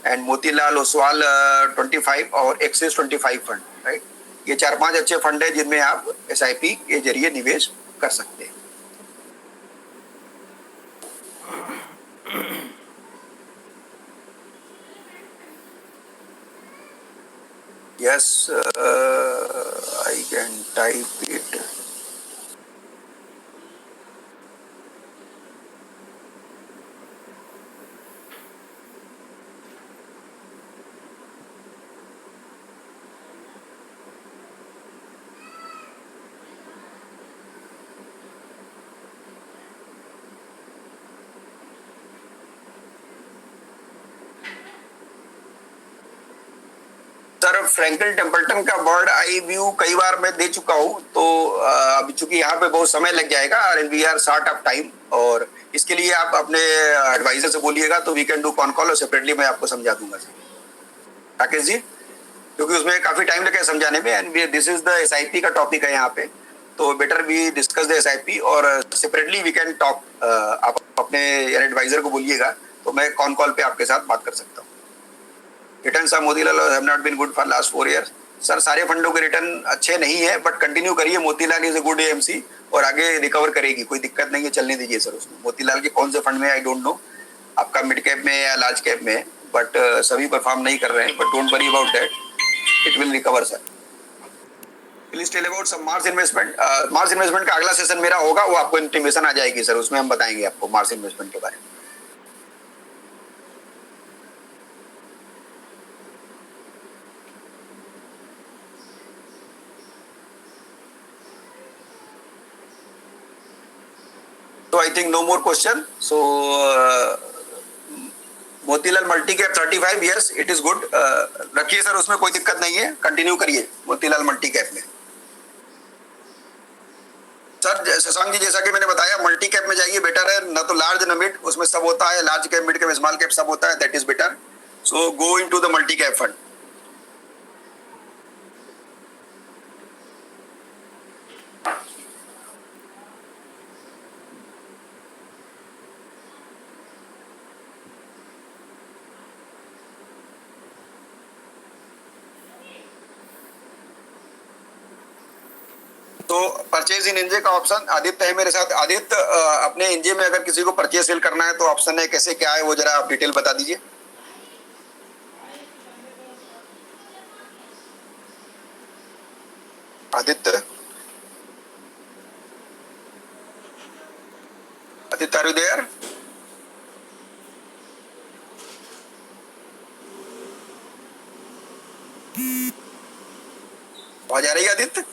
S1: and Motilal Oswal 25 और एक्सिस 25 फंड, राइट। ये 4-5 अच्छे फंड है जिनमें आप एसआईपी के जरिए निवेश कर सकते हैं। Yes, I can type it. Sir Franklin Templeton का बर्ड आई व्यू कई बार मैं दे चुका हूँ, तो अभी चूंकि यहाँ पे बहुत समय लग जाएगा और we are short of time, और इसके लिए आप अपने एडवाइजर से बोलिएगा तो we can do con call और सेपरेटली मैं आपको समझा दूंगा सर, राकेश जी, क्योंकि उसमें काफी टाइम लगेगा समझाने में and this is the SIP का टॉपिक है यहाँ पे, तो better we discuss the SIP और सेपरेटली वी कैन टॉक। आप अपने एडवाइजर को बोलिएगा तो मैं कॉन कॉल पे आपके साथ बात कर सकता हूँ। Returns of Motilal have not been good for last 4 years. Sir सारे फंडों के रिटर्न अच्छे नहीं है, बट कंटिन्यू करिए, Motilal is a good AMC और आगे रिकवर करेगी, कोई दिक्कत नहीं है, चलने दीजिए सर। उसमें मोतीलाल के कौन से फंड में आई डोंट नो, आपका मिड कैप में या लार्ज कैप में, बट सभी परफॉर्म नहीं कर रहे हैं, but don't worry about that, it will recover sir. Please tell about some mars investment. Mars investment का अगला सेशन मेरा होगा, वो आपको इंटीमेशन आ जाएगी सर, उसमें हम बताएंगे आपको मार्स इन्वेस्टमेंट के बारे में। तो I think no more question. So Motilal multi cap 35 years, it is good, रखिए सर, उसमें कोई दिक्कत नहीं है, कंटिन्यू करिए मोतीलाल मल्टी कैप में। सर शशांक जी, जैसा कि मैंने बताया, मल्टी कैप में जाइए, बेटर है, ना तो लार्ज ना मिड, उसमें सब होता है, large cap mid cap small cap सब होता है, that is better, so go into the multi cap fund. तो परचेज इन एनजे का ऑप्शन आदित्य है मेरे साथ। आदित्य, अपने एनजे में अगर किसी को परचेज सेल करना है तो ऑप्शन है, कैसे क्या है वो जरा आप डिटेल बता दीजिए। Aditya, Aditya are you there? आवाज आ रही है आदित्य?